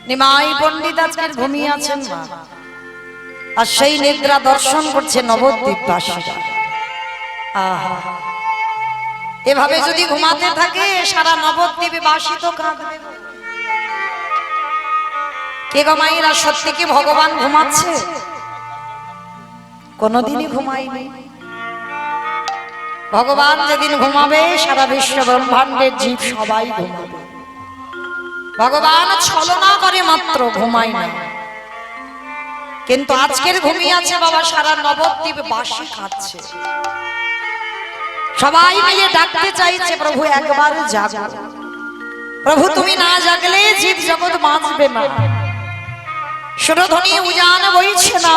নিমাই পণ্ডিত আজকের ঘুমিয়ে আছেন মা, আর সেই নিদ্রা দর্শন করছে নবদ্বীপবাসীরা। আহা, এভাবে যদি ঘুমাতে থাকে সারা নবদ্বীপবাসী তো কাঁদবে। কে গো মায়েরা, সত্যি কি ভগবান ঘুমাচ্ছে? কোনদিনই ঘুমায়নি। ভগবান যেদিন ঘুমাবে সারা বিশ্ব ব্রহ্মাণ্ডের জীব সবাই ঘুমাবে। ভগবান ছলনা করে মাত্র, ঘুমায় না। কিন্তু আজকের ঘুমিয়ে আছে বাবা, সারা নবদ্বীপবাসী কাঁদছে। সবাই মিলে ডাকতে চাইছে, প্রভু একবার জাগো। প্রভু তুমি না জাগলে জীব জগৎ বাঁচবে না। সুরধ্বনি উজান বইছে না,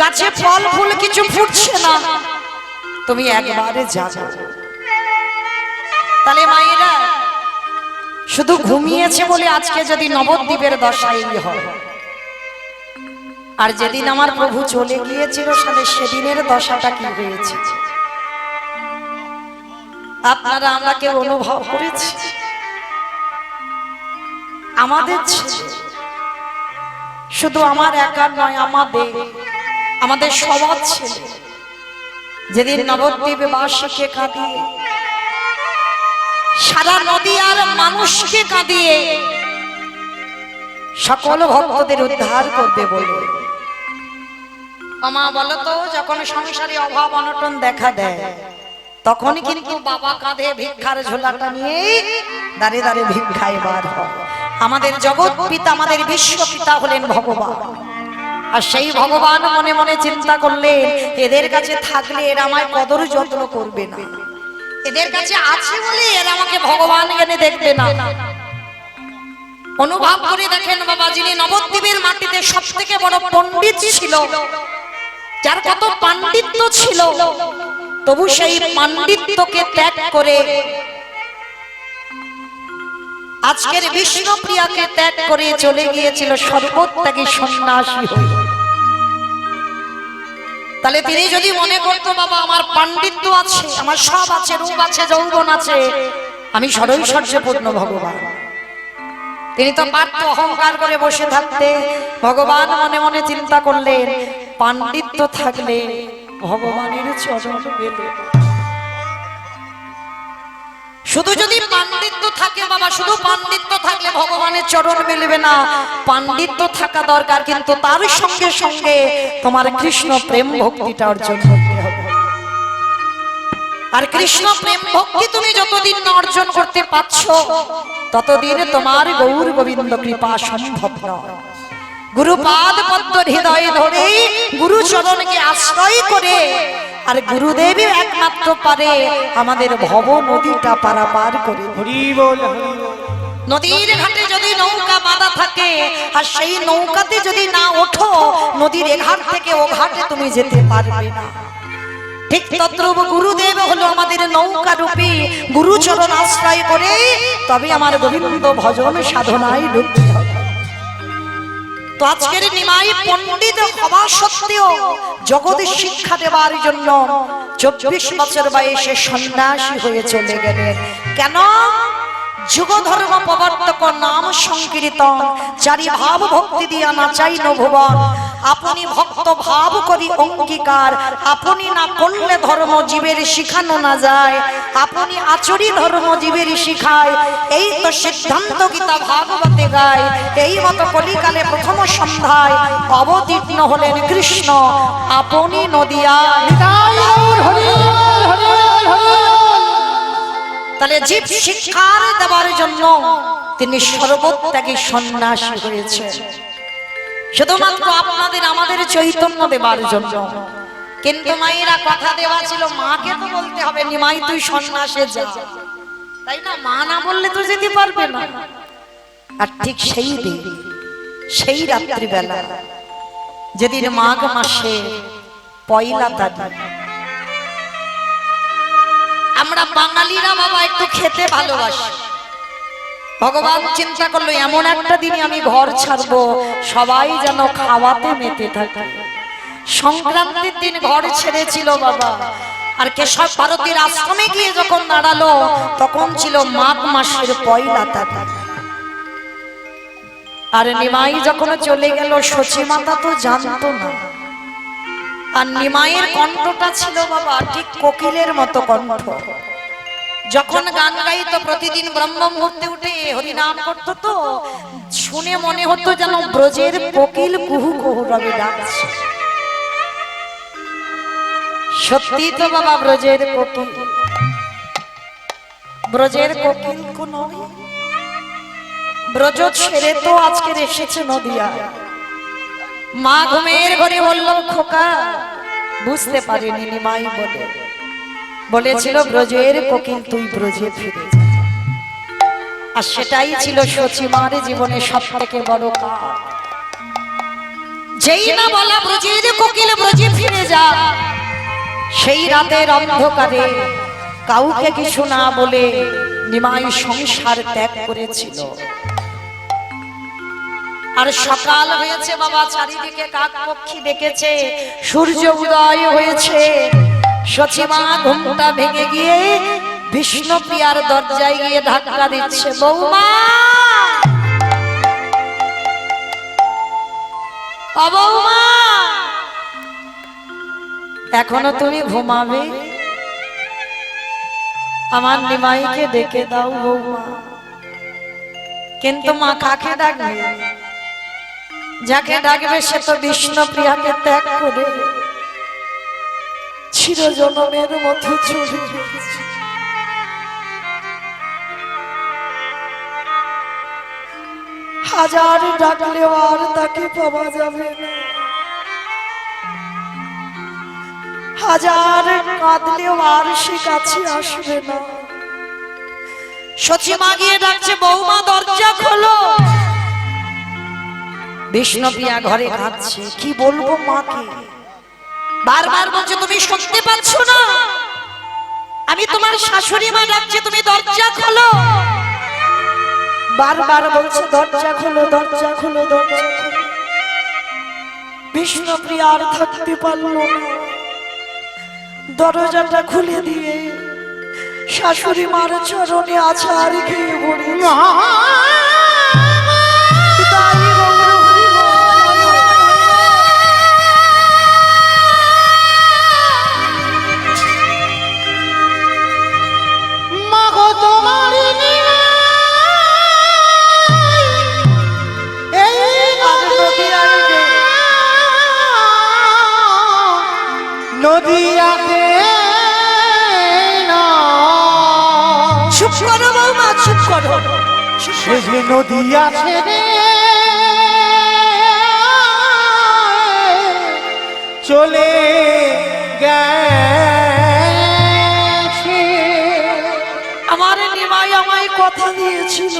গাছে ফল ফুল কিছু ফুটছে না, তুমি একবারে জাগো। তাহলে মায়েরা, শুধু ঘুমিয়েছে বলে আজকে যদি নবদ্বীপের দশা এই হয়, আর যেদিন আমার প্রভু চলে গিয়েছিল সাথে সেদিনের দশাটা কি হয়েছে আপনারা আমরা কেউ অনুভব করেছি? আমাদের শুধু আমার একার নয়, আমাদের সবার ছেলে যেদিন নবদ্বীপে বাসীকে কাঁদিয়ে, সারা নদী আর মানুষকে কাঁদিয়ে সকল ভক্তদের উদ্ধার করবে বলে। মা বলতো, যখন সংসারে অভাব অনটন দেখা দেয় তখন কিন্তু বাবা কাঁধে ভিক্ষার ঝোলাটা নিয়ে দাঁড়ে দাঁড়ে ভিক্ষায় বার হয়। আমাদের জগৎ পিতা, আমাদের বিশ্ব পিতা হলেন ভগবান। আর সেই ভগবান মনে মনে চিন্তা করলে, এদের কাছে থাকলে এরা আমায় কদর যত্ন করবে না, এদের কাছে আছে বলে এরা আমাকে ভগবান জ্ঞানে দেখবে না। অনুভব করে দেখেন বাবা, যিনি নবদ্বীপের মাটিতে সব থেকে বড় পণ্ডিত ছিল, যার কত পাণ্ডিত্য ছিল, তবু সেই পাণ্ডিত্যকে ত্যাগ করে আজকের বিষ্ণুপ্রিয়াকে ত্যাগ করে চলে গিয়েছিল সর্বত্যাগী সন্ন্যাসী হয়ে। তাহলে তিনি যদি মনে করতো বাবা আমার পাণ্ডিত্য আছে, আমার সব আছে, রূপ আছে, যৌবন আছে, আমি সদৈশ্বর্যপূর্ণ ভগবান, তিনি তো পারত অহংকার করে বসে থাকতে। ভগবান মনে মনে চিন্তা করলেন, পাণ্ডিত্য থাকলে ভগবানের চরণ পেলে। শুধু যদি পাণ্ডিত্য থাকে বাবা, শুধু পাণ্ডিত্য থাকলে ভগবানের চরণ মিলবে না। পাণ্ডিত্য থাকা দরকার, কিন্তু তার সঙ্গে সঙ্গে তোমার কৃষ্ণ প্রেম ভক্তিটা অর্জন করতে হবে। আর কৃষ্ণ প্রেম ভক্তি তুমি যতদিন না অর্জন করতে পারছো, ততদিন তোমার গৌর গোবিন্দ কৃপা সম্ভব নয়। গুরুপাদ পদ্ম হৃদয়ে ধরে, গুরু চরণকে আশ্রয় করে, আর গুরুদেবী একমাত্র পারে আমাদের ভব নদীটা পারাপার করে। নদীর ঘাটে যদি নৌকা বাঁধা থাকে আর সেই নৌকাতে যদি না ওঠো, নদীর এঘাট থেকে ও ঘাটে তুমি যেতে পারবে না। ঠিক তদ্রূপ গুরুদেব হলো আমাদের নৌকা রূপী, গুরুচরণ আশ্রয় করে তবে আমার গোবিন্দ ভজন সাধনায় ডুবতে হবে। তো আজকের নিমাই পণ্ডিত হওয়া সত্ত্বেও জগতের শিক্ষা দেওয়ার জন্য 24 বছর বয়সে সন্ন্যাসী হয়ে চলে গেলেন। কেন? যুগ ধর্ম প্রবর্তক নাম সংকীর্তন, চারি ভাব ভক্তি দিয়া নাচাই ভুবন। আপনি ভক্ত ভাব করি অঙ্গীকার, আপনি না করলে ধর্ম জীবের শিখানো না যায়, আপনি আচরি ধর্ম জীবের শিখায়, এই তো সিদ্ধান্ত গীতা ভাগবতে গায়। এই মতো কলিকালে প্রথম সন্ধ্যায় অবতীর্ণ হলেন কৃষ্ণ আপনি নদিয়ায়। তাহলে জীব শিক্ষার দেওয়ার জন্য তিনি সর্বত্যাগী সন্ন্যাসী হয়েছে, শুধুমাত্র আপনাদের আমাদের চৈতন্য দেবার জন্য। কিন্তু মায়েরা কথা দেওয়া ছিল, মাকে তো বলতে হবে নিমাই তুই সন্ন্যাসে যা, তাই না? মা না বললে তো যেতে পারবে না। আর ঠিক সেই দিন, সেই রাত্রিবেলা, যেদিন মাঘ মাসে পয়লা তারিখ, আমরা বাঙালিরা বাবা একটু খেতে ভালোবাসি। ভগবান চিন্তা করলো এমন একটা দিনে আমি ঘর ছাড়বো, সবাই যেন খাওয়াতে মেতে থাকে। সংক্রান্তির দিন ঘর ছেড়েছিল বাবা, আর কেশব ভারতীর আশ্রমে গিয়ে যখন দাঁড়ালো তখন ছিল মাঘ মাসের পয়লা তারিখ। আর নিমাই যখন চলে গেল সচিমাতা তো জানতো না। আর নিমাইয়ের কণ্ঠটা ছিল বাবা ঠিক কোকিলের মতো কণ্ঠ। যখন গান গাইতো প্রতিদিন ব্রহ্ম মুহূর্তে উঠে হরিনাম করতো তো শুনে মনে হতো যেন ব্রজের কোকিল কুহু কুহু রবে ডাকছে। সত্যি তো বাবা ব্রজের কোকিল, ব্রজের কোকিল কোন ব্রজ ছেড়ে তো আজকে এসেছে নদিয়া। মা ঘুমের ঘরে বলল খোকা, বুঝতে পারেনি নিমাই বলেছিল ব্রজের কোকিল তুই ব্রজে ফিরে যা। আর সেটাই ছিল সচিমার জীবনে সব থেকে বড় কাজ। যেই না বলা ব্রজের কোকিল ব্রজে ফিরে যা, সেই রাতের অন্ধকারে কাউকে কিছু না বলে নিমাই সংসার ত্যাগ করেছিল। আর সকাল হয়েছে বাবা, চারিদিকে কাক পক্ষী ডেকেছে, সূর্য উদয় হয়েছে। সচিমা ঘুমটা ভেঙে গিয়ে বিষ্ণুপ্রিয়ার দরজায় গিয়ে ধাক্কা দিচ্ছে, বৌমা ও বৌমা, এখনো তুমি ঘুমাবে? আমার নিমাইকে ডেকে দাও বৌমা। কিন্তু মা কাকে ডাকবে? যাকে ডাকবে সে তো বিষ্ণুপ্রিয়াকে ত্যাগ করে চিরজনমের মতো চলে গেছে। হাজার ডাকলেও আর তাকে পাওয়া যাবে না, হাজার কাঁদলেও আর সে কাছে আসবে না। সচিমা গিয়ে ডাকছে, বৌমা দরজা খোলো। বিষ্ণুপ্রিয়া ঘরে কাঁদছে, কি বলবো মাকে? বারবার বলছে তুমি শুনতে পাচ্ছ না? আমি তোমার শাশুড়ি মা ডাকছে, তুমি দরজা খোলো। বারবার বলছে দরজা খোলো, দরজা খোলো, দরজা খোলো। বিষ্ণুপ্রিয়া আর থাকতে পারলো না, দরজাটা খুলে দিয়ে শাশুড়ি মার চরণে আছাড় খেয়ে পড়ল। নদিয়াতে চুপ করো বৌমা, চুপ করো। সে যে নদিয়া ছেড়ে চলে গেছে। আমার নিমাই আমায় কথা দিয়েছিল,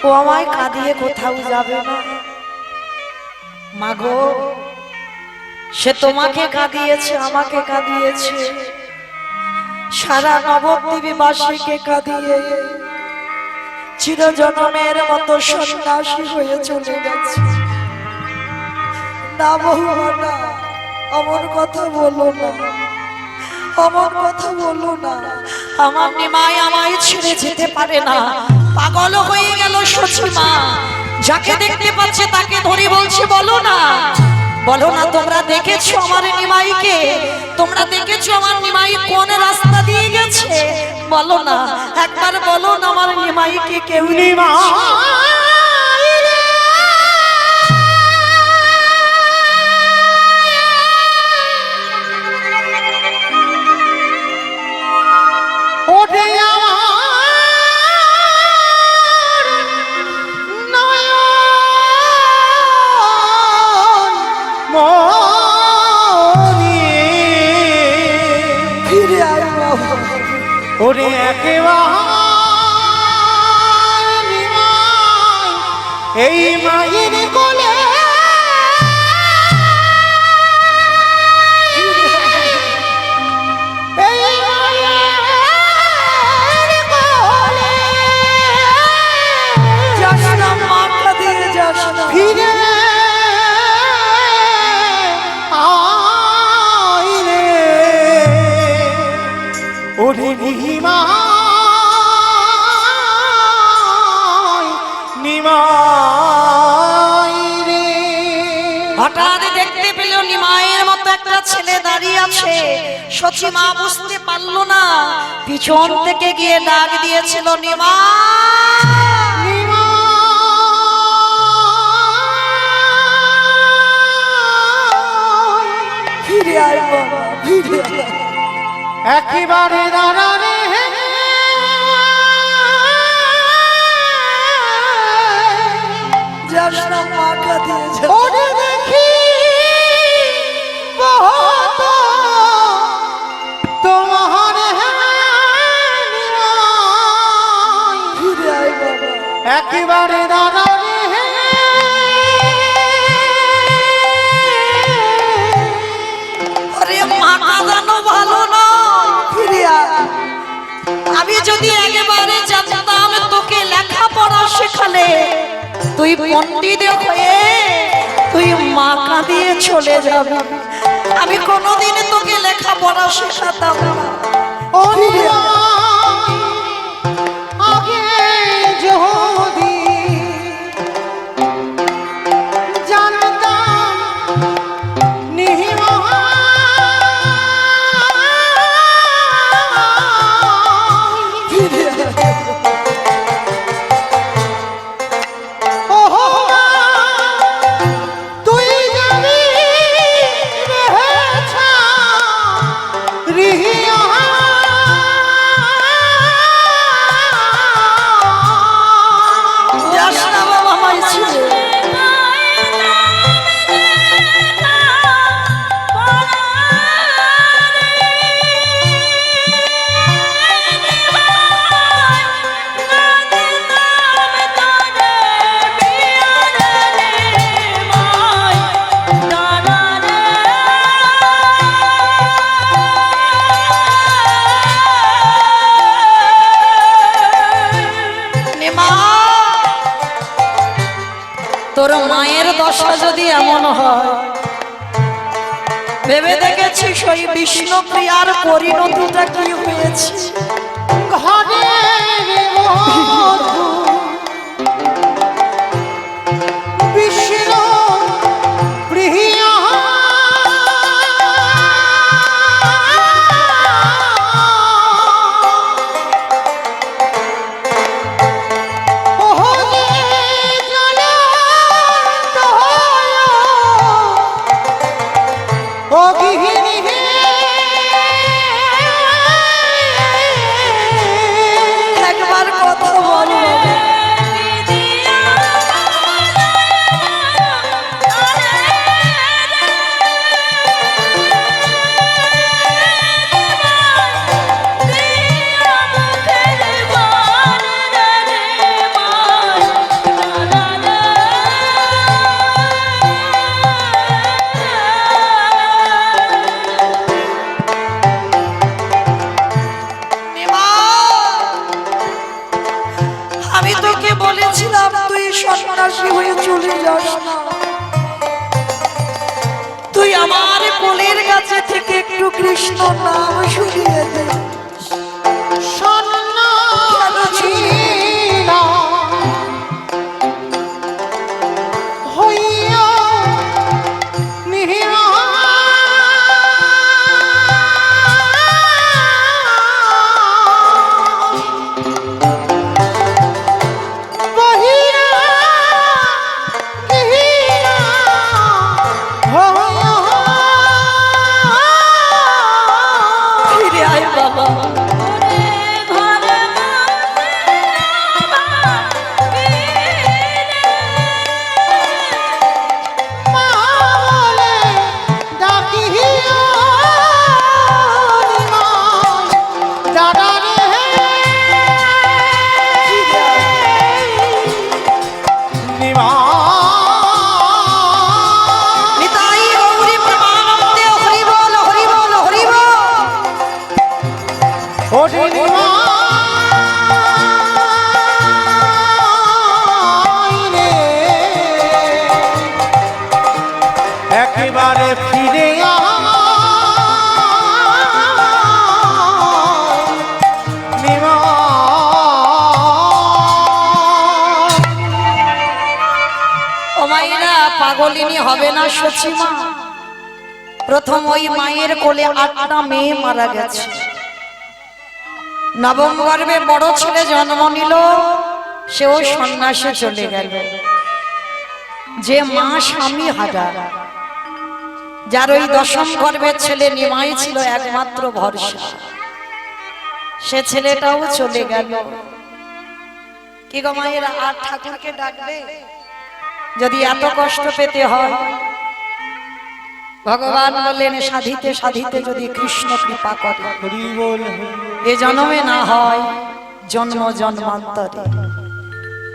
ও আমায় কাঁদিয়ে কোথাও যাবে না। মাগো, সে তোমাকে কাঁদিয়েছে, আমাকে কাঁদিয়েছে, সারা নবদ্বীপবাসীকে কাঁদিয়ে চিরজনমের মতো সন্ন্যাসী হয়ে চলে গেছে। না বৌমা না, আমার কথা বলো না, আমার কথা বলো না। আমার নিমাই আমায় ছেড়ে যেতে পারে না, পাগল হয়ে গেল সচিমা। যাকে দেখতে পাচ্ছে তাকে ধরে বলছে বলো না, বলো না। তোমরা দেখেছো আমার নিমাইকে? তোমরা দেখেছো আমার নিমাই কোন রাস্তা দিয়ে গেছে? বলো না, একবার বলো না আমার নিমাইকে কেউ নিমা ওরে ওরে একেবারে এই মায়ের কোলে এই মায়ের কোলে যাস না, মাথা দিয়ে যাস না, ফিরে আইলে ওরে নিমা নিমাই রে। হঠাৎ দেখতে পেল নিমাইয়ের মতো একটা ছেলে দাঁড়িয়ে আছে। সচি মা বুঝতে পারলো না, পিছন থেকে গিয়ে ডাক দিয়েছিল নিমাই। ফিরে আয় বাবা, ফিরে আয়। একেবারে দাঁড়ারে যাস না, মা কাঁদিয়েছে। ওরে দেখি বহুত তোমার ফিরে আয় বাবা। একেবারে দাঁড়ারে আরে মা কাঁদানো ভালো না, ফিরে আয়। আমি যদি একেবারে জানতাম তোকে লেখাপড়া শেখালে, তুই পণ্ডিত হয়ে তুই মা কাঁদিয়ে চলে যাবি। আমি কোনোদিন তোকে লেখাপড়া শেখাতাম না। ও আগে যদি জানতাম নিহিমা তুই যাবি রেছা রিহিয়া যাস না বাবা, আমার ছেলে। তোর মায়ের দশা যদি এমন হয়, ভেবে দেখেছিস ওই বিষ্ণুপ্রিয়ার পরিণতিটা কি হয়েছে? ঘরের মধু বিষ্ণু প্রিয়া ও গৃহিণী একবার কথা বলো। আমি তোকে বলেছিলাম তুই সন্ন্যাসী হয়ে চলে যাস না। তুই আমার কোলের কাছে থেকে একটু কৃষ্ণ নাম শুনিয়ে দে। ফিরে আয় বাবা। মায়েরা পাগলিনী হবে না সচিমা? প্রথম ওই মায়ের কোলে 8টা মেয়ে মারা গেছে। নবম গর্ভে বড় ছেলে জন্ম নিল, সেও সন্ন্যাসে চলে গেল। যে মা স্বামী হারা, যার ওই দশম গর্ভের ছেলে নিমাই ছিল একমাত্র ভরসা, সে ছেলেটাও চলে গেল। কি গো মায়েরা, আর ঠাকুরকে ডাকবে? যদি এত কষ্ট পেতে হয়, ভগবান বললেন সাধিতে সাধিতে যদি কৃষ্ণ কৃপা করে, হরি বল এ জন্মে না হয় জন্ম জন্মান্তরে।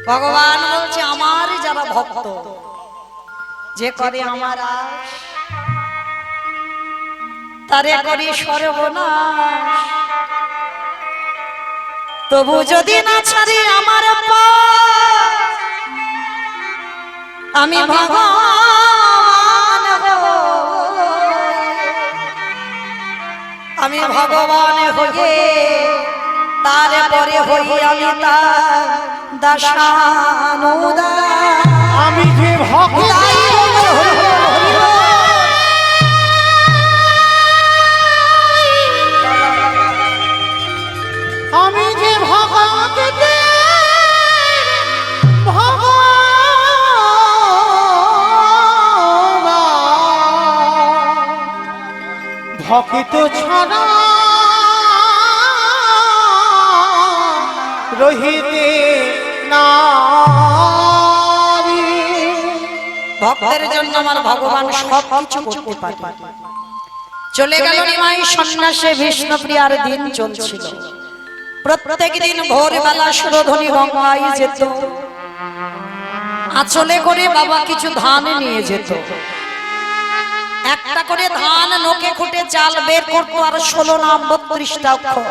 ভগবান বলছে আমার যারা ভক্ত, যে করে আমার আশ, তারে করি সর্বনাশ। তবু যদি না ছাড়ি আমার পাশ, আমি ভগবান আমি ভগবান হয়ে তারপরে হই আমি তার দাসানুদাস। আমি যে ভক্ত, আমি যে ভগত ভক্ত ছাড়া রহিতে নারী। ভক্তের জন্য আমার ভগবান সব কিছু করতে পারে। চলে গেল নিমাই সন্ন্যাসে, বিষ্ণুপ্রিয়ার দিন চলছিল। প্রত্যেক দিন ভোরবেলা সুরধনী গঙ্গায় যেত, আঁচলে করে বাবা কিছু ধান নিয়ে যেত। একটা করে ধান নোকে খুঁটে চাল বের করতো, আর 16 নাম 32টা অক্ষর।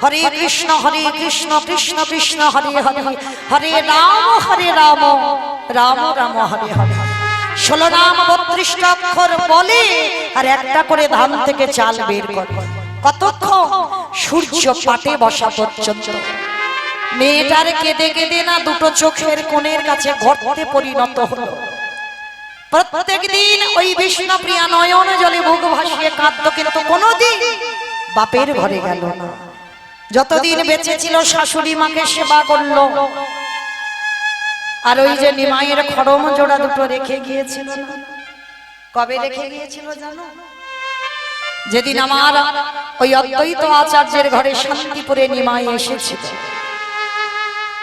হরে কৃষ্ণ কৃষ্ণ কৃষ্ণ হরে হরে, হরে রাম রাম রাম হরে হরে। 16 নাম 32টা অক্ষর বলে, আর একটা করে ধান থেকে চাল বের করে। কতক্ষণ? সূর্য পাটে বসা পর্যন্ত। মেয়েটার কেঁদে কেঁদে না দুটো চোখের কোণের কাছে গর্তে পরিণত হলো। প্রত্যেক দিন ওই বিষ্ণুপ্রিয়া নয়ন জলে বুক ভাসিয়ে কাঁদত, কিন্তু কোনোদিন বাপের ঘরে গেল না। যতদিন বেঁচে ছিল শাশুড়ি মাকে সেবা করলো, আর ওই যে নিমাইয়ের খড়ম জোড়া দুটো রেখে গিয়েছিল না? কবে রেখে গিয়েছিল জানো? যেদিন আমার ওই অদ্বৈত আচার্যের ঘরে শান্তিপুরে নিমাই এসেছিল।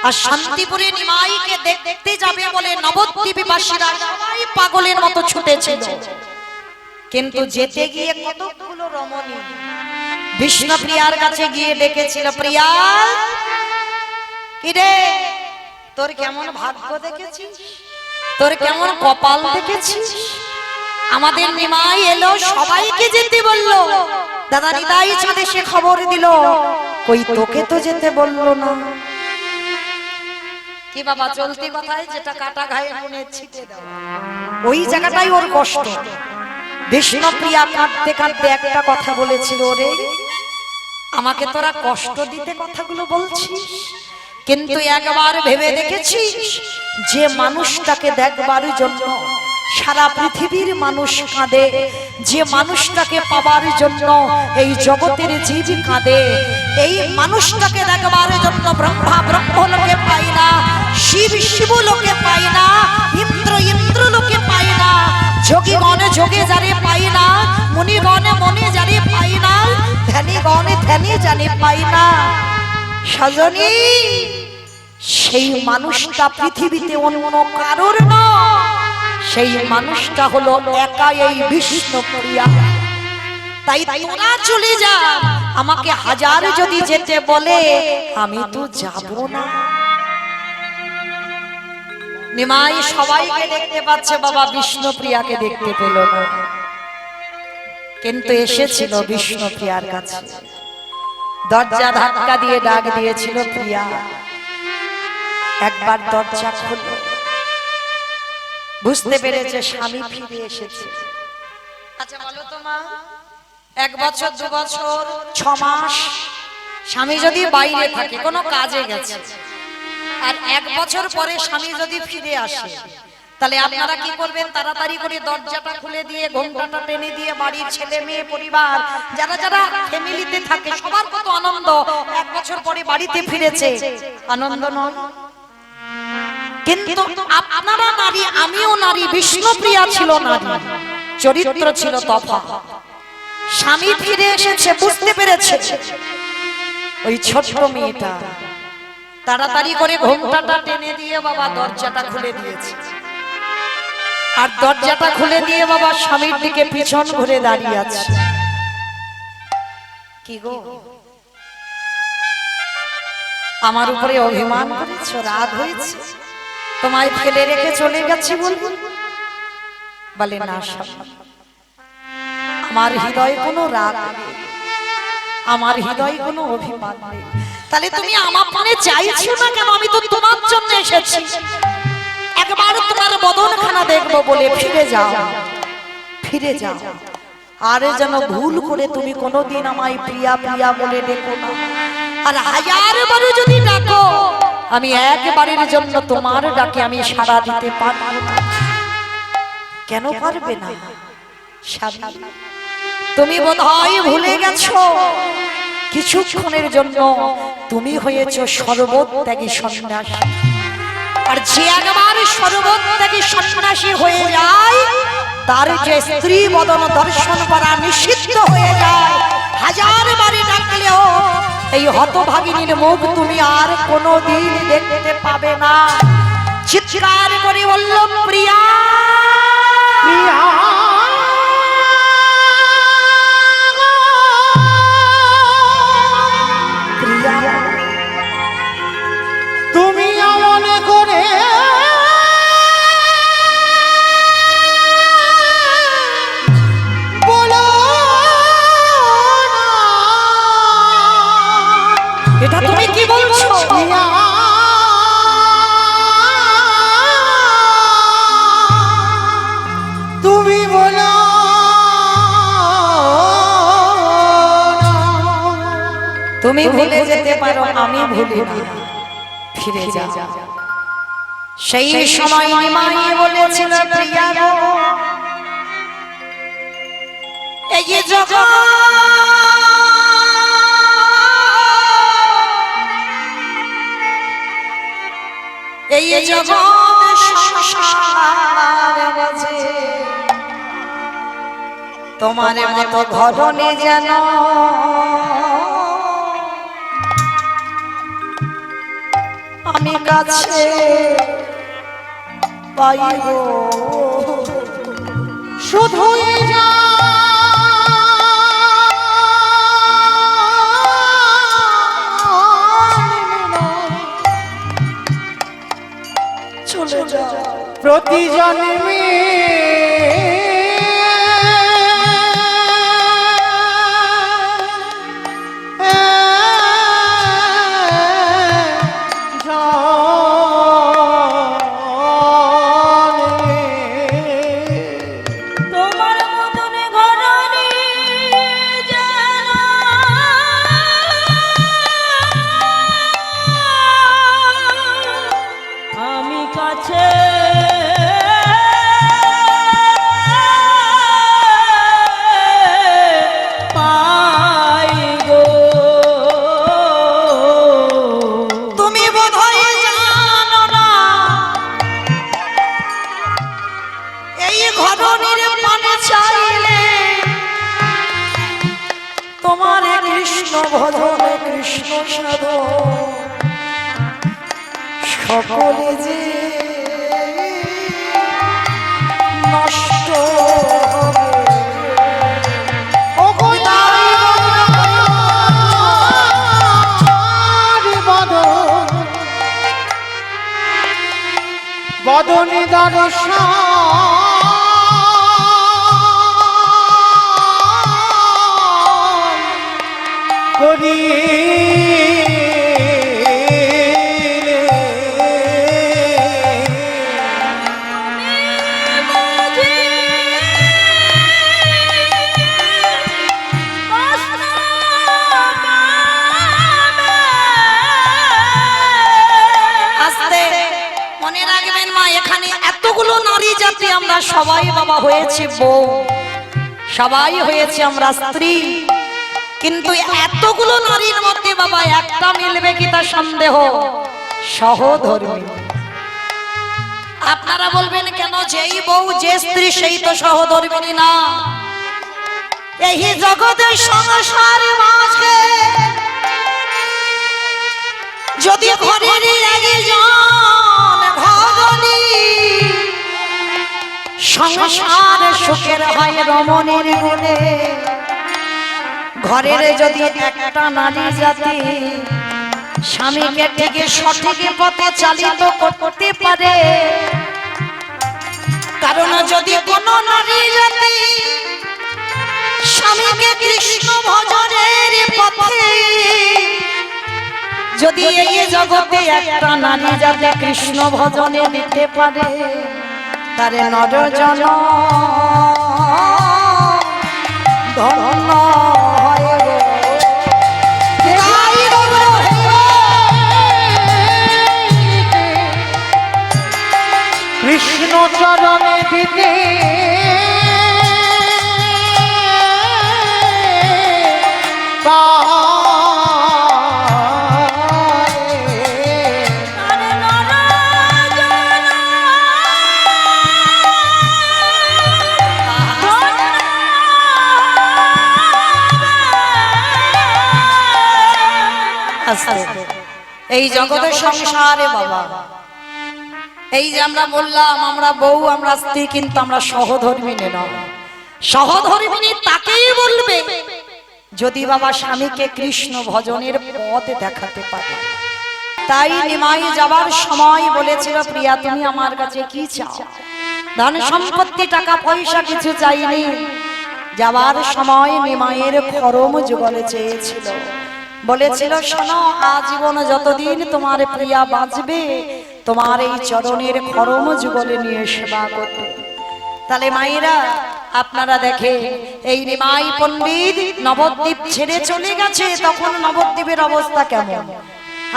আর শান্তিপুরে নিমাইকে দেখতে যাবে বলে নবদ্বীপবাসীরা সবাই পাগলের মতো ছুটেছিল। কিন্তু যেতে গিয়ে কতগুলো রমণী বিষ্ণুপ্রিয়ার কাছে গিয়ে ডেকেছিল, প্রিয়া কিরে, তোর কেমন ভাগ্য দেখেছিস, তোর কেমন কপাল দেখেছিস? আমাদের নিমাই এলো, সবাইকে যেতে বললো। দাদা নিতাই চাঁদে সে খবর দিল, কই তোকে তো যেতে বললো না। কি বাবা, চলতি কথায় যেটা কাটা ঘায়ে নুনে ছিটে দাও, ওই জায়গাটাই ওর কষ্ট। বিষ্ণুপ্রিয়া কাঁদতে কাঁদতে একটা কথা বলেছিল, ওরে আমাকে তোরা কষ্ট দিতে কথাগুলো বলছিস, কিন্তু একবার ভেবে দেখেছিস যে মানুষটাকে দেখবার জন্য সারা পৃথিবীর মানুষ কাঁদে, যে মানুষটাকে পাবার জন্য এই জগতের জীব কাঁদে, এই মানুষটাকে দেখবার জন্য ব্রহ্মা ব্রহ্মলোকে পায় না, শিব শিবলোকে পায় না, ইন্দ্র ইন্দ্রলোকে পায় না, যোগীগণ যোগে যারে পায় না, মুনিগণ মনে যারে পায় না, ধ্যানীগণ ধ্যানে জানে পায় না। সজনী, সেই মানুষটা পৃথিবীতে অন্য কারোর নয়, সেই মানুষটা হলো একা এই বিষ্ণুপ্রিয়া। তাই তোরা চলে যা, আমাকে হাজার যদি যেতে বলে আমি তো যাব না। নিমাই সবাইকে দেখতে পাচ্ছে, বাবা বিষ্ণুপ্রিয়াকে দেখতে পেল না, কিন্তু এসেছিল বিষ্ণুপ্রিয়ার কাছে। দরজা ধাক্কা দিয়ে ডাক দিয়েছিল, প্রিয়া একবার দরজা খোলো। বুঝতে পেরেছে স্বামী ফিরে এসেছে। আচ্ছা বলো তো মা, 1 বছর 2 বছর 6 মাস স্বামী যদি বাইরে থাকে, কোনো কাজে গেছে, আর 1 বছর পরে স্বামী যদি ফিরে আসে, তাহলে আপনারা কি করবেন? তাড়াতাড়ি করে দরজাটা খুলে দিয়ে ঘোমটাটা টেনে দিয়ে বাড়ির ছেলে মেয়ে পরিবার যারা যারা ফ্যামিলিতে থাকে সবার কত আনন্দ, এক বছর পরে বাড়িতে ফিরেছে, আনন্দ নয়? কিন্তু আপনারা নারী, আমিও নারী, বিষ্ণুপ্রিয়া ছিল নারী, চরিত্র ছিল তফাৎ। স্বামী ফিরে এসেছে, বুঝতে পেরেছে ওই ছোট্ট মেয়েটা, তাড়াতাড়ি করে ঘোমটাটা টেনে দিয়ে বাবা দরজাটা খুলে দিয়েছে। আর দরজাটা খুলে দিয়ে বাবা স্বামীর দিকে পিছন ঘুরে দাঁড়িয়ে আছে। কি গো, আমার উপরে অভিমান করেছো, রাগ হয়েছে, তোমায় ফেলে রেখে চলে গেছি বলে না স্বামী, আমার হৃদয়ে কোনো রাগ নেই, আমার হৃদয়ে কোনো অভিমান নেই। তাহলে তুমি আমার মনে চাইছো না কেন? আমি তো তোমার জন্য এসেছি, একবার তোমার বদনখানা দেখবো বলে ফিরে যাও, ফিরে যাও। আর যেন ভুল করে তুমি কোনোদিন আমায় প্রিয়া প্রিয়া বলে ডেকো না। আর হাজার বারে যদি ডাকো, আমি একবারের জন্য তোমার ডাকে আমি সাড়া দিতে পারবো না। কেন পারবে না? স্বামী, তুমি বোধহয় ভুলে গেছো, কিছুক্ষণের জন্য তুমি হয়েছো সর্বত্যাগী সন্ন্যাসী। আর যে একবার সর্বত্যাগী সন্ন্যাসী হয়ে যায়, তার যে স্ত্রী বদন দর্শন করা নিষিদ্ধ হয়ে যায়। হাজার বারে ডাকলেও এই হতভাগিনীর মুখ তুমি আর কোনোদিন দেখতে পাবে না। চিৎকার করে বলল, প্রিয়া প্রিয়া প্রিয়া, তুমি মনে করে বলো না। এটা তুমি কি বলছো? প্রিয়া তুমি বলো না। তুমি ভুলে যেতে পারো, আমি ভুলি না, ফিরে যা। সেই সময় নিমাই বলেছিল, প্রিয়া গো, এই যে জগৎ এই জগৎ সংসার বাজে, তোমার মতো ঘরনে যেন আমি কাছে পাইব। শুধুই যা চলে যা প্রতি জন্মে তোমার মতন ঘরনি যেন আমি কাছে পাই গো। তুমি বোধহয় জানো না, এই ঘরনির পানে চাইলে তোমার কৃষ্ণ ভজন কৃষ্ণ সাধন সকলে যে নষ্ট হবে। ও বদনে দর্শন করি মনে রাখবেন মা, এখানে এত এতগুলো নারী জাতি আমরা সবাই বাবা হয়েছে বউ, সবাই হয়েছে আমরা স্ত্রী, কিন্তু এতগুলো নারীর মধ্যে বাবা একটা মিলবে কি তা সন্দেহ, সহধর্মী। আপনারা বলবেন কেন, যেই বউ যে স্ত্রী সেই তো সহধর্মিনী না? এই জগতের সংসার মাঝে যদি ঘরের একজন ভগনী সংসার সুখের হয় রমণীর গুণে, ঘরের যদি একটা নারী জাতি স্বামীকে ঠিক সঠিক পথে চালিত করতে পারে, কারণ যদি কোনো নারী জাতি স্বামীকে কৃষ্ণ ভজনের পথে, যদি এই জগতে একটা নারী জাতি কৃষ্ণ ভজনে দিতে পারে, তারে নরজন ধন্য হয় গো। কৃষ্ণ চরণে দিতে এই জগতের সংসারে বাবা, এই যে আমরা বললাম আমরা বউ আমরা স্ত্রী, কিন্তু আমরা সহধর্মিনী নয়। সহধর্মিনী তাকেই বলবে যদি বাবা স্বামীকে কৃষ্ণ ভজনের পথ দেখাতে পারে। তাই নিমাই যাবার সময় বলেছিল, প্রিয়া তুমি আমার কাছে কি চাও? ধন সম্পত্তি টাকা পয়সা কিছু চাইনি, যাবার সময় নিমাইয়ের খরম যুগলে চেয়েছিল, বলেছিল শোনো আজীবন যতদিন তোমার প্রিয়া বাঁচবে তোমার এই চরণের খরম যুগলে নিয়ে সেবা করবে। তাহলে মায়েরা আপনারা দেখে এই নিমাই পণ্ডিত নবদ্বীপ ছেড়ে চলে গেছে, তখন নবদ্বীপের অবস্থা কেমন,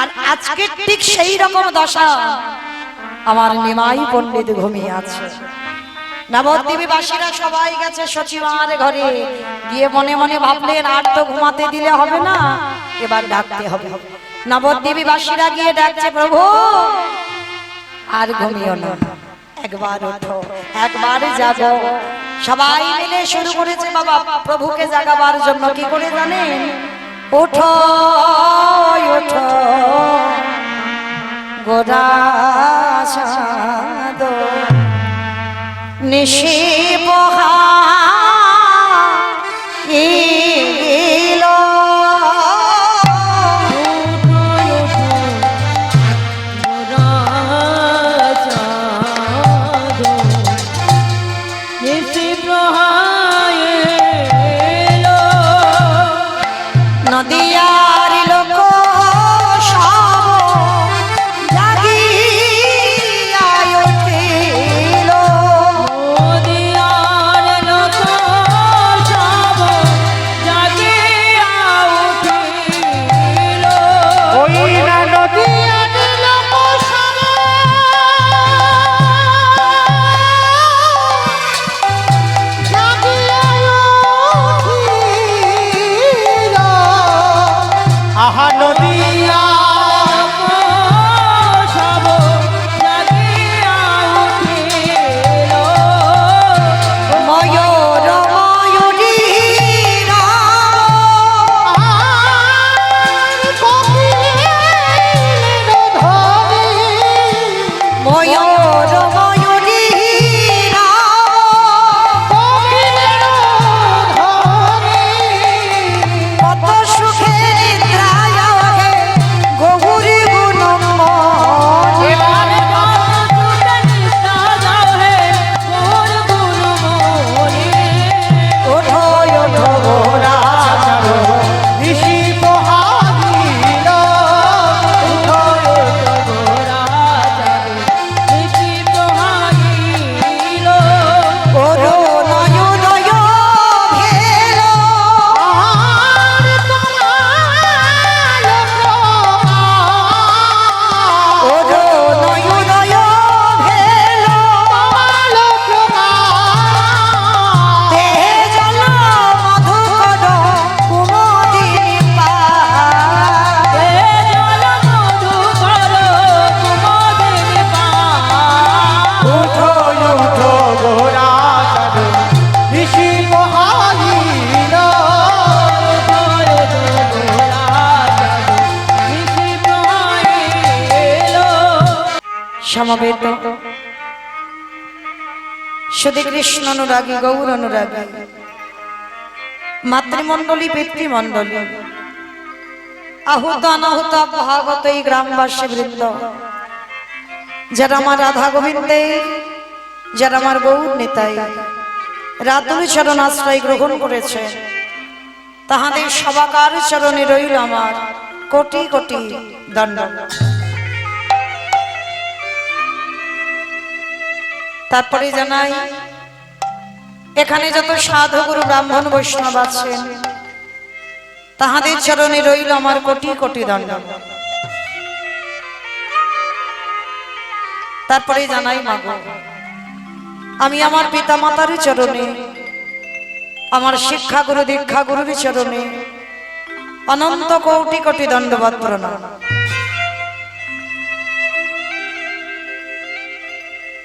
আর আজকে ঠিক সেই রকম দশা আমার নিমাই পণ্ডিত ঘুমিয়ে আছে। নবদ্বীপী বাসীরা সবাই গেছে সচিবার ঘরে গিয়ে মনে মনে ভাবলেন আর তো ঘুমাতে দিলে হবে না, এবার ডাকতে হবে। নবদ্বীপী বাসীরা গিয়ে ডাকছে, প্রভু আর ঘুমিও না, একবার ওঠো, একবার জাগো। সবাই মিলে শুরু করেছে বাবা প্রভুকে জাগাবার জন্য। কি করে জানেন? ওঠো ওঠো গোরা সাদো নিশি বহা এলো, নদিয়ার লোক সব জাগিয়া উঠিল, নদিয়ার লোক সব জাগিয়া উঠিল, ওই না নদিয়ার লোক সব জাগিয়া উঠিল। আহা নদিয়া সব জাগিয়া উঠিল, ময়ূর ময়ূরী ময়ূর ময়ূরী কত সুখে নিদ্রায় হে গৌরী গুণময়। ওঠো ওঠো গোরা ঋষি বহাগিল। সমবেত শুধু কৃষ্ণ অনুরাগী গৌর অনুরাগী মাতৃমণ্ডলী পিতৃমণ্ডলী আহুত অনাহুত ভাগত এই গ্রামবাসী বৃন্দ যারা আমার রাধা গোবিন্দে যারা আমার গৌর নিতাই রাতুল চরণ আশ্রয় গ্রহণ করেছে তাহাদের সবাকার চরণে রইল আমার কোটি কোটি দণ্ডক। তারপরে জানাই এখানে যত সাধু গুরু ব্রাহ্মণ বৈষ্ণব আছেন তাহাদের চরণে রইল আমার কোটি কোটি দণ্ডক। তারপরে জানাই মাগো আমি আমার পিতা মাতার চরণে আমার শিক্ষা গুরু দীক্ষা গুরুর চরণে অনন্ত কোটি কোটি দণ্ডবত প্রণাম।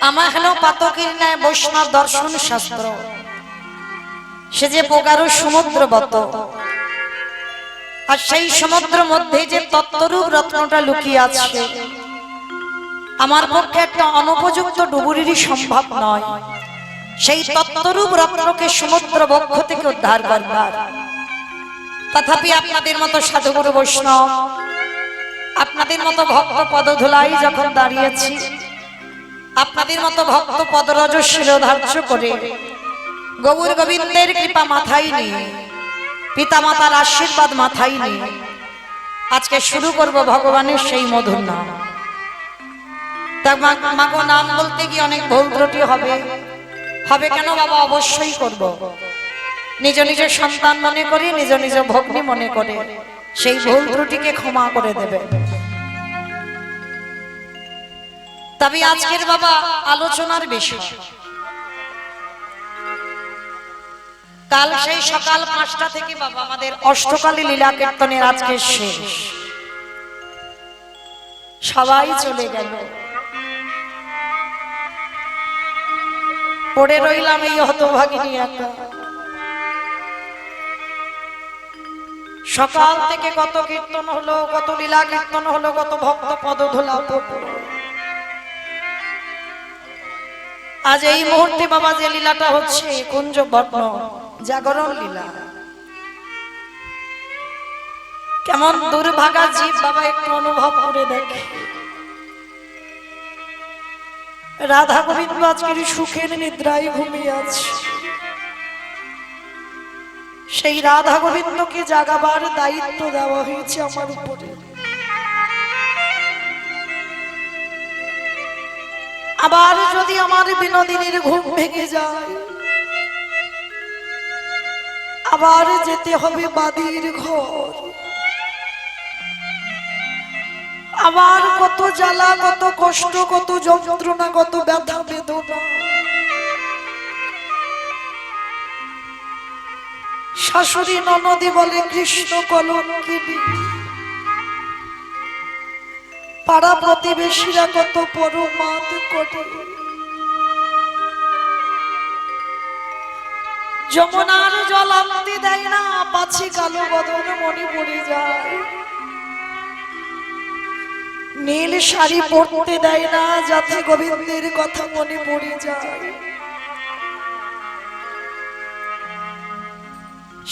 আমার হলো পাতকের ন্যায় বৈষ্ণব দর্শন শাস্ত্র সে যে প্রগাঢ় সমুদ্রবত আর সেই সমুদ্র মধ্যে যে তত্ত্বরূপ রত্নটা লুকিয়ে আছে আমার পক্ষে একটা অনুপযুক্ত ডুবুরিরই সম্ভব নয় সেই তত্ত্বরূপ রত্নকে সমুদ্র বক্ষ থেকে উদ্ধার করবার। তথাপি আপনাদের মতো সাধুগুরু বৈষ্ণব আপনাদের মতো ভক্ত পদধূলাই যখন দাঁড়িয়েছি আপনাদের মতো ভক্ত পদরজ শিরোধার্য করে গৌর গোবিন্দের কৃপা মাথায় নিয়ে পিতা মাতার আশীর্বাদ মাথায় নিয়ে আজকে শুরু করব ভগবানের সেই মধুর নাম। মাগো নাম বলতে গিয়ে অনেক ভুল ত্রুটি হবে কেন বাবা? অবশ্যই করব। নিজ নিজ সন্তান মনে করে নিজ নিজ ভগ্নী মনে করে সেই ভুল ত্রুটিকে ক্ষমা করে দেবে। তবে আজকের বাবা আলোচনার বিষয় কাল সেই সকাল 5টা থেকে বাবা আমাদের অষ্টকালী লীলা কীর্তনের আজকে শেষ। সবাই চলে গেল, পড়ে রইলাম এই হতভাগিনী একা। সকাল থেকে কত কীর্তন হলো, কত লীলা কীর্তন হলো, কত ভক্ত পদধূলা পড়লো। আজ এই মুহূর্তে বাবা যে লীলাটা হচ্ছে কুঞ্জ বর্ণ জাগরণ লীলা। কেমন দুর্ভাগা জীব বাবা একটু অনুভব করে দেখে। রাধা গোবিন্দ আজকের সুখের নিদ্রায় ঘুমিয়ে আছে। সেই রাধা গোবিন্দকে জাগাবার দায়িত্ব দেওয়া হয়েছে আমার উপরে। আবার যদি আমার বিনোদিনীর ঘুম ভেঙে যায় আবার যেতে হবে বাদীর ঘর। আবার কত জ্বালা, কত কষ্ট, কত যন্ত্রণা, কত ব্যথা বেদনা। শাশুড়ি ননদি বলে কৃষ্ণ কলঙ্কিনী, পাড়া প্রতিবেশীরা কত পরমাদ করে। যমুনার জল আনতে দেয় না, পাছি কালো বদন মনে পড়ে যায়। নীল শাড়ি পরতে দেয় না, যাতে গোবিন্দের কথা মনে পড়ে যায়।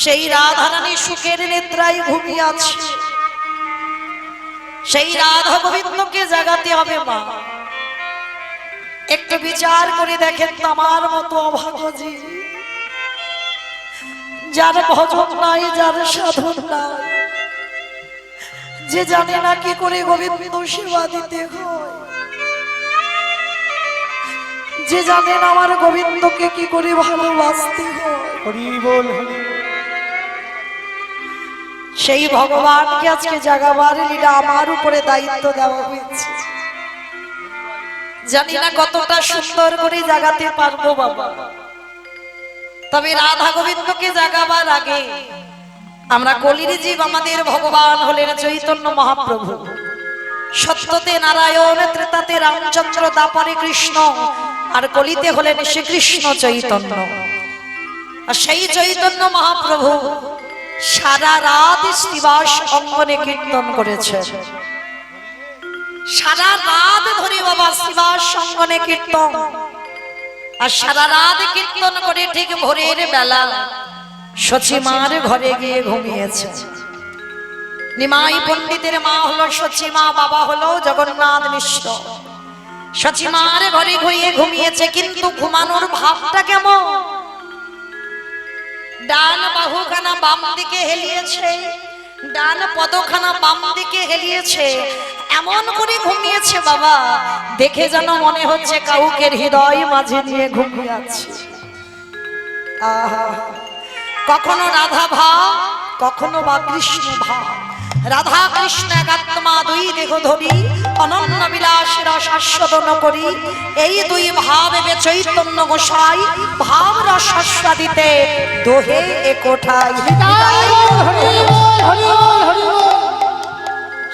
সেই রাধারানী সুখের নিদ্রায় ঘুমিয়ে আছে। সেই রাধা গোবিন্দকে জাগাতে হবে মা। একটু বিচার করে দেখেন তো আমার মতো অভাগী, যার ভজন নাই, যার সাধন নাই, যে জানে না কি করে গোবিন্দ সেবা দিতে হয়, যে জানেন আমার গোবিন্দকে কি করে ভালোবাসতে হয়। সেই ভগবানকে আজকে জাগাবার লীলা আমার উপরে দায়িত্ব দেওয়া হয়েছে। জানি না কতটা সুন্দর করে জাগাতে পারবো বাবা। তবে রাধা গোবিন্দকে জাগাবার আগে আমরা কলির জীব, আমাদের ভগবান হলেন চৈতন্য মহাপ্রভু। সত্যতে নারায়ণ, ত্রেতাতে রামচন্দ্র, দাপরে কৃষ্ণ, আর কলিতে হলেন শ্রীকৃষ্ণ চৈতন্য। আর সেই চৈতন্য মহাপ্রভু সারা রাত শ্রীবাস অঙ্গনে কীর্তন করেছে। সারা রাত ধরে বাবা শিবার সঙ্গনে কীর্তন, আর সারা রাত কীর্তন করে ঠিক ভোরের বেলা সচিমার ঘরে গিয়ে ঘুমিয়েছে। নিমাই পণ্ডিতের মা হলো সচিমা, বাবা হলো জগন্নাথ মিশ্র। সচিমার ঘরে ঘুমিয়ে ঘুমিয়েছে, কিন্তু ঘুমানোর ভাবটা কেমন? ডান বাহুখানা বাম দিকে হেলিয়েছে, ডান পদখানা বাম দিকে হেলিয়েছে, এমন করে ঘুমিয়েছে বাবা, দেখে যেন মনে হচ্ছে কাউকে হৃদয় মাঝে নিয়ে ঘুমিয়ে আছে। আহা, কখনো রাধা ভাব, কখনো বা কৃষ্ণ ভাব। রাধা কৃষ্ণ একাত্মা দুই দেহ ধরি, অনন্য বিলাসের শাশ্বত করি। এই দুই ভাব চৈতন্য গোসাই ভাব রসাস্বাদিতে দোহে একোঠাই।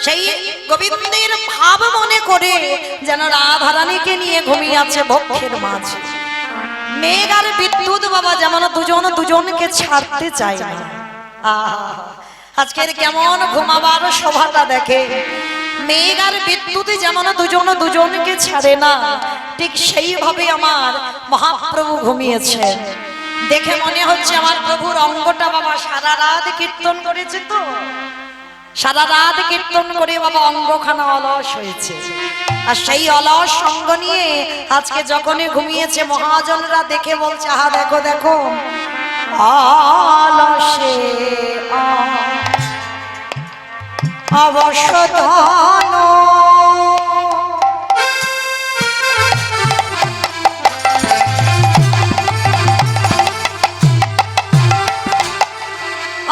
সেই গোবিন্দের ভাব মনে করে যেন রাধারানীকে নিয়ে ঘুমিয়ে আছে বক্ষের মাঝে। মেঘ আর বিদ্যুৎ বাবা যেমন দুজন দুজনকে ছাড়তে চায় না। আহা, আজকের কেমন ঘুমাবার শোভাটা দেখে। মেঘ আর বিদ্যুৎ যেমন দুজন দুজনকে ছাড়ে না, ঠিক সেইভাবে আমার মহাপ্রভু ঘুমিয়েছে। দেখে মনে হচ্ছে আমার প্রভুর অঙ্গটা বাবা সারা রাত কীর্তন করেছে, তো সারা রাত কীর্তন করে বাবা অঙ্গখানা অলস হয়েছে। আর সেই অলস সঙ্গ নিয়ে আজকে যখনই ঘুমিয়েছে মহাজনরা দেখে বলছে, আহা দেখো দেখো অলসে অবসধন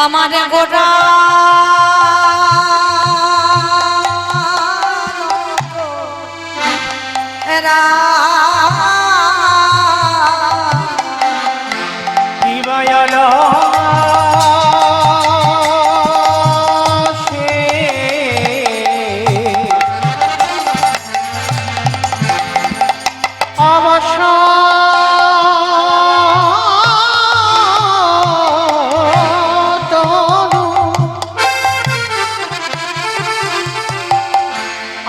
আমার গোরা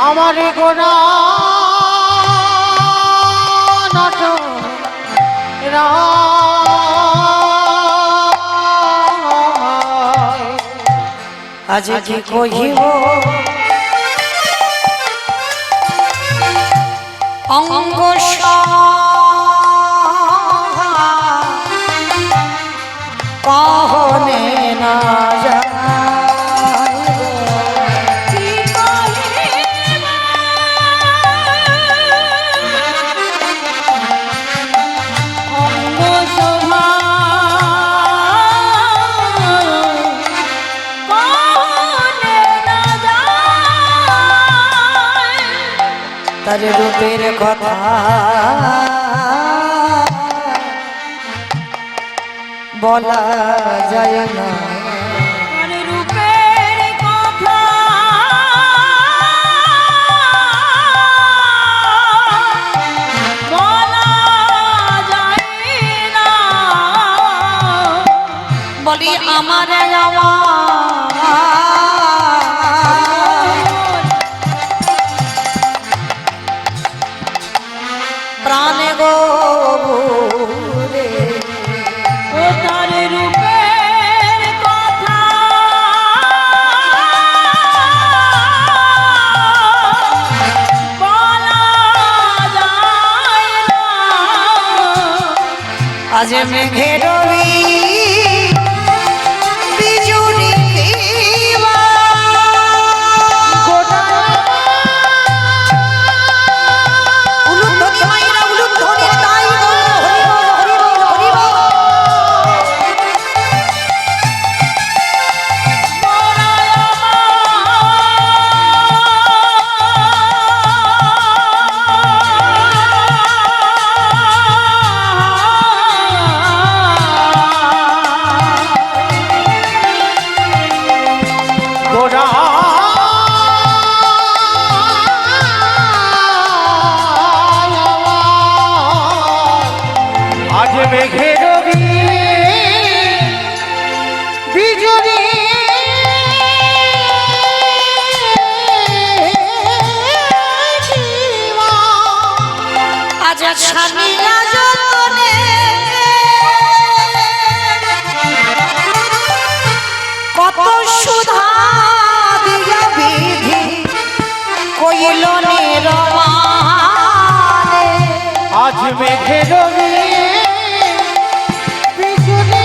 আমার গোনা নাট আজ কি কহিব অঙ্গ কহনে না যায়। তার রূপের কথা বলা যায় না, রূপের কথা বলা যায় না। বলি আমার প্রাণে গো ও তার রূপের কথা বলা যায় না। আজ মেঘের বিজুরি মেঘের বিজুরি রাজা ছানিয়া যতনে কত সুধা দিয়া বিধি কইল নিরমানে আজ মেঘের পিছনে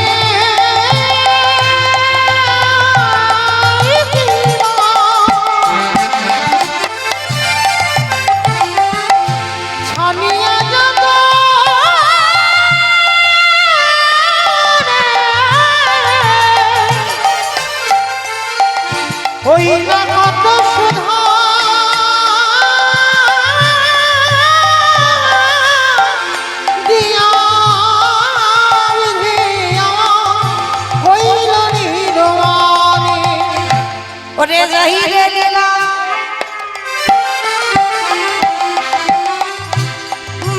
ছানিয়া যাব ওই না কত সুধা দিয়া বিধিয়া হইল নিরমানে। ওরে যাইরে লীলা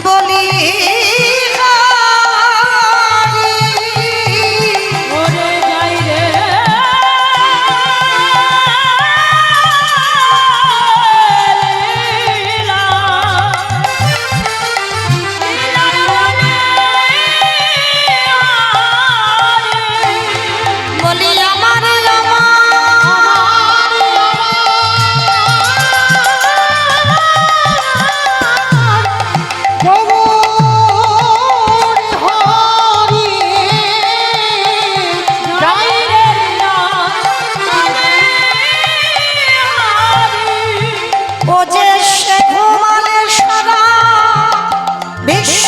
বলি ওরে যাই রে লীলা লীলার বনে বলি আমার যাই রে লীলা ও যে সে ঘুমালে সারা বিশ্ব